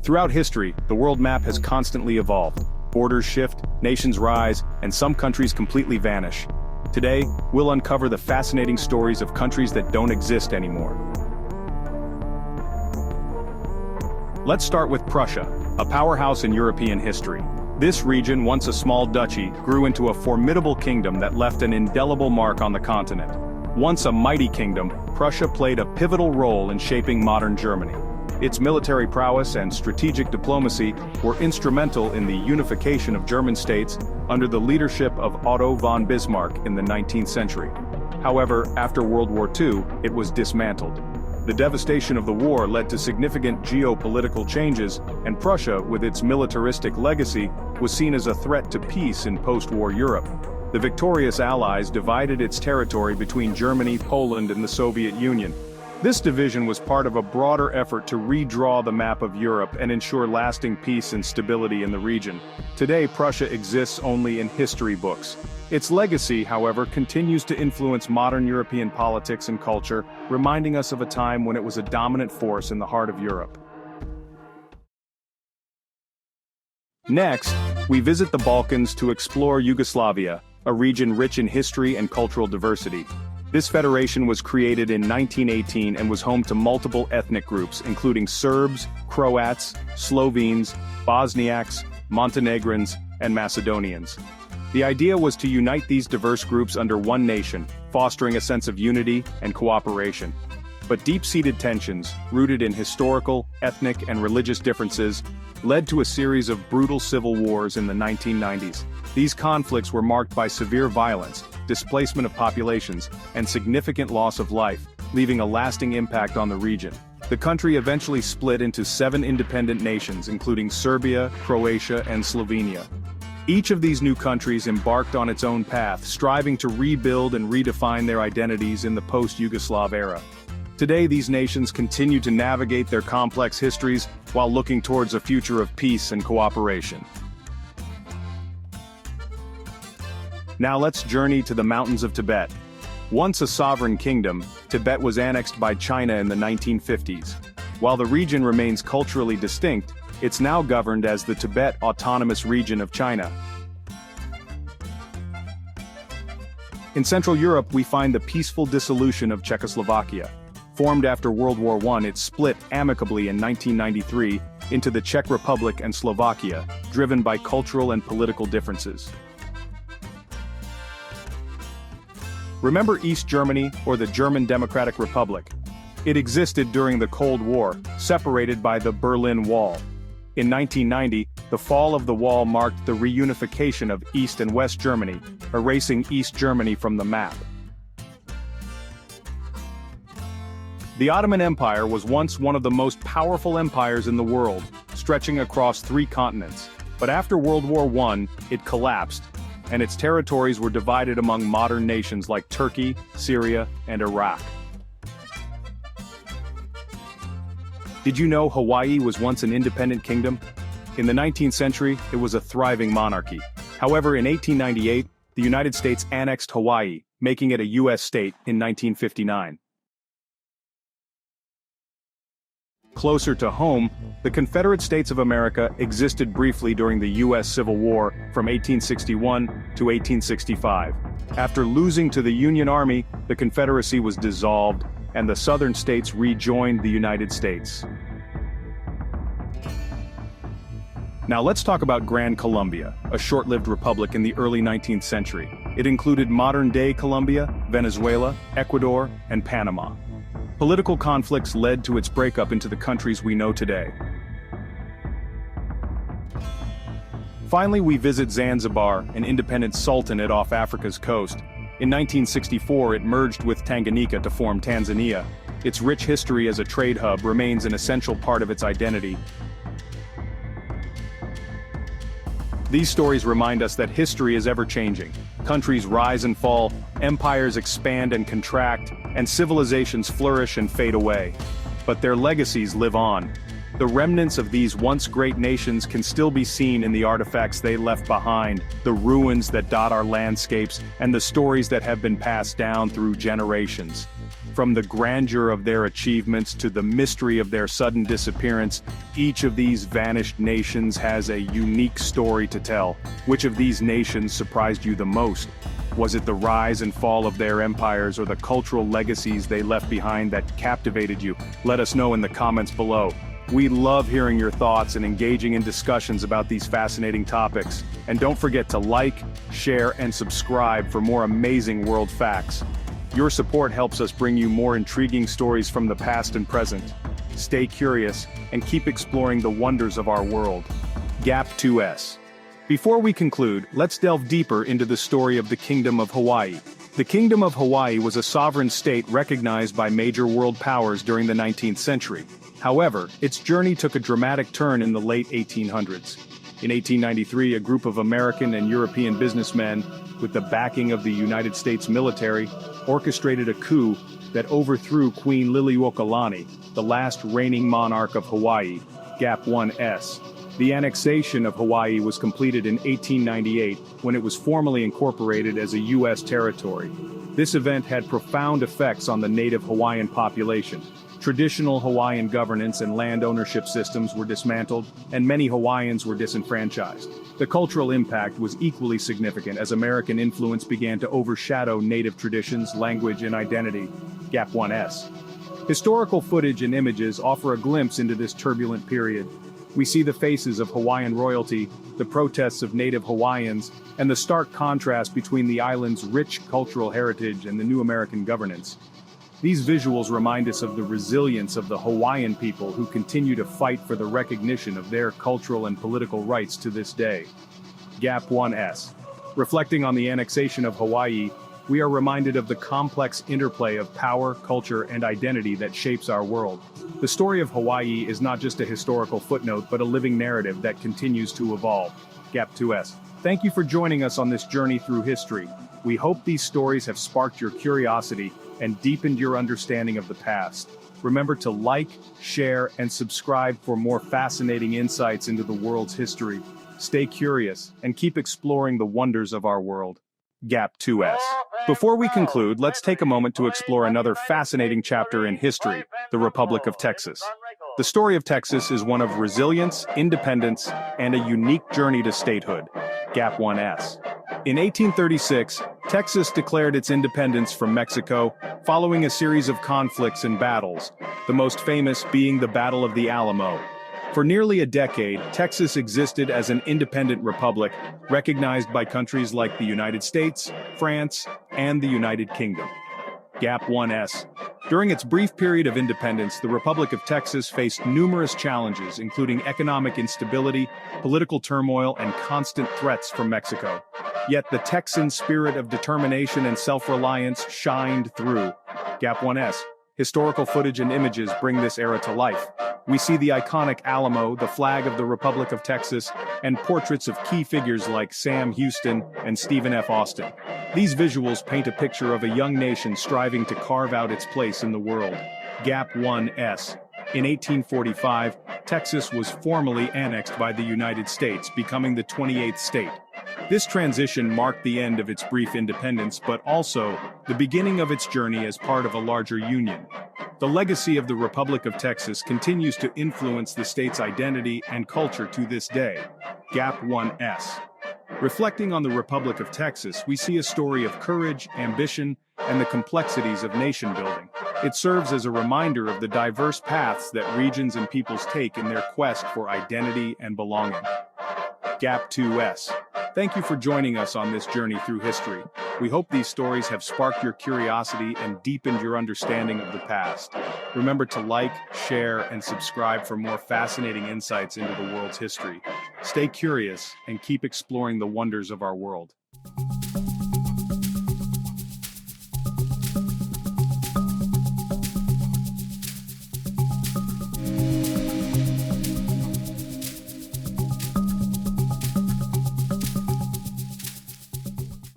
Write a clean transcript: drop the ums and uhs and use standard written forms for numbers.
Throughout history, the world map has constantly evolved. Borders shift, nations rise, and some countries completely vanish. Today, we'll uncover the fascinating stories of countries that don't exist anymore. Let's start with Prussia, a powerhouse in European history. This region, once a small duchy, grew into a formidable kingdom that left an indelible mark on the continent. Once a mighty kingdom, Prussia played a pivotal role in shaping modern Germany. Its military prowess and strategic diplomacy were instrumental in the unification of German states under the leadership of Otto von Bismarck in the 19th century. However, after World War II, it was dismantled. The devastation of the war led to significant geopolitical changes, and Prussia, with its militaristic legacy, was seen as a threat to peace in post-war Europe. The victorious Allies divided its territory between Germany, Poland, and the Soviet Union. This division was part of a broader effort to redraw the map of Europe and ensure lasting peace and stability in the region. Today, Prussia exists only in history books. Its legacy, however, continues to influence modern European politics and culture, reminding us of a time when it was a dominant force in the heart of Europe. Next, we visit the Balkans to explore Yugoslavia, a region rich in history and cultural diversity. This federation was created in 1918 and was home to multiple ethnic groups, including Serbs, Croats, Slovenes, Bosniaks, Montenegrins, and Macedonians. The idea was to unite these diverse groups under one nation, fostering a sense of unity and cooperation. But deep-seated tensions, rooted in historical, ethnic, and religious differences, led to a series of brutal civil wars in the 1990s. These conflicts were marked by severe violence, displacement of populations, and significant loss of life, leaving a lasting impact on the region. The country eventually split into 7 independent nations, including Serbia, Croatia, and Slovenia. Each of these new countries embarked on its own path, striving to rebuild and redefine their identities in the post-Yugoslav era. Today, these nations continue to navigate their complex histories while looking towards a future of peace and cooperation. Now let's journey to the mountains of Tibet. Once a sovereign kingdom, Tibet was annexed by China in the 1950s. While the region remains culturally distinct, it's now governed as the Tibet Autonomous Region of China. In Central Europe, we find the peaceful dissolution of Czechoslovakia. Formed after World War I, it split amicably in 1993 into the Czech Republic and Slovakia, driven by cultural and political differences. Remember East Germany, or the German Democratic Republic? It existed during the Cold War, separated by the Berlin Wall. In 1990, the fall of the wall marked the reunification of East and West Germany, erasing East Germany from the map. The Ottoman Empire was once one of the most powerful empires in the world, stretching across 3 continents. But after World War I, it collapsed, and its territories were divided among modern nations like Turkey, Syria, and Iraq. Did you know Hawaii was once an independent kingdom? In the 19th century, it was a thriving monarchy. However, in 1898, the United States annexed Hawaii, making it a U.S. state in 1959. Closer to home, the Confederate States of America existed briefly during the U.S. Civil War from 1861 to 1865. After losing to the Union Army, the Confederacy was dissolved, and the southern states rejoined the United States. Now let's talk about Gran Colombia, a short-lived republic in the early 19th century. It included modern-day Colombia, Venezuela, Ecuador, and Panama. Political conflicts led to its breakup into the countries we know today. Finally, we visit Zanzibar, an independent sultanate off Africa's coast. In 1964, it merged with Tanganyika to form Tanzania. Its rich history as a trade hub remains an essential part of its identity. These stories remind us that history is ever-changing. Countries rise and fall, empires expand and contract, and civilizations flourish and fade away. But their legacies live on. The remnants of these once great nations can still be seen in the artifacts they left behind, the ruins that dot our landscapes, and the stories that have been passed down through generations. From the grandeur of their achievements to the mystery of their sudden disappearance, each of these vanished nations has a unique story to tell. Which of these nations surprised you the most? Was it the rise and fall of their empires or the cultural legacies they left behind that captivated you? Let us know in the comments below. We love hearing your thoughts and engaging in discussions about these fascinating topics. And don't forget to like, share, and subscribe for more amazing world facts. Your support helps us bring you more intriguing stories from the past and present. Stay curious and keep exploring the wonders of our world. Gap 2S. Before we conclude, let's delve deeper into the story of the Kingdom of Hawaii. The Kingdom of Hawaii was a sovereign state recognized by major world powers during the 19th century. However, its journey took a dramatic turn in the late 1800s. In 1893, a group of American and European businessmen, with the backing of the United States military, orchestrated a coup that overthrew Queen Liliuokalani, the last reigning monarch of Hawaii, Gap 1S. The annexation of Hawaii was completed in 1898 when it was formally incorporated as a U.S. territory. This event had profound effects on the native Hawaiian population. Traditional Hawaiian governance and land ownership systems were dismantled, and many Hawaiians were disenfranchised. The cultural impact was equally significant as American influence began to overshadow native traditions, language, and identity. Gap 1S. Historical footage and images offer a glimpse into this turbulent period. We see the faces of Hawaiian royalty, the protests of native Hawaiians, and the stark contrast between the island's rich cultural heritage and the new American governance. These visuals remind us of the resilience of the Hawaiian people who continue to fight for the recognition of their cultural and political rights to this day. Gap 1S. Reflecting on the annexation of Hawaii, we are reminded of the complex interplay of power, culture, and identity that shapes our world. The story of Hawaii is not just a historical footnote but a living narrative that continues to evolve. Gap 2S. Thank you for joining us on this journey through history. We hope these stories have sparked your curiosity and deepened your understanding of the past. Remember to like, share, and subscribe for more fascinating insights into the world's history. Stay curious and keep exploring the wonders of our world. Gap 2S. Before we conclude, let's take a moment to explore another fascinating chapter in history, the Republic of Texas. The story of Texas is one of resilience, independence, and a unique journey to statehood. Gap 1S. In 1836, Texas declared its independence from Mexico following a series of conflicts and battles, the most famous being the Battle of the Alamo. For nearly a decade, Texas existed as an independent republic, recognized by countries like the United States, France, and the United Kingdom. Gap 1S. During its brief period of independence, the Republic of Texas faced numerous challenges, including economic instability, political turmoil, and constant threats from Mexico. Yet the Texan spirit of determination and self-reliance shined through. Gap 1S. Historical footage and images bring this era to life. We see the iconic Alamo, the flag of the Republic of Texas, and portraits of key figures like Sam Houston and Stephen F. Austin. These visuals paint a picture of a young nation striving to carve out its place in the world. Gap 1S. In 1845, Texas was formally annexed by the United States, becoming the 28th state. This transition marked the end of its brief independence, but also the beginning of its journey as part of a larger union. The legacy of the Republic of Texas continues to influence the state's identity and culture to this day. Gap 1S. Reflecting on the Republic of Texas, we see a story of courage, ambition, and the complexities of nation building. It serves as a reminder of the diverse paths that regions and peoples take in their quest for identity and belonging. Gap 2S. Thank you for joining us on this journey through history. We hope these stories have sparked your curiosity and deepened your understanding of the past. Remember to like, share, and subscribe for more fascinating insights into the world's history. Stay curious and keep exploring the wonders of our world.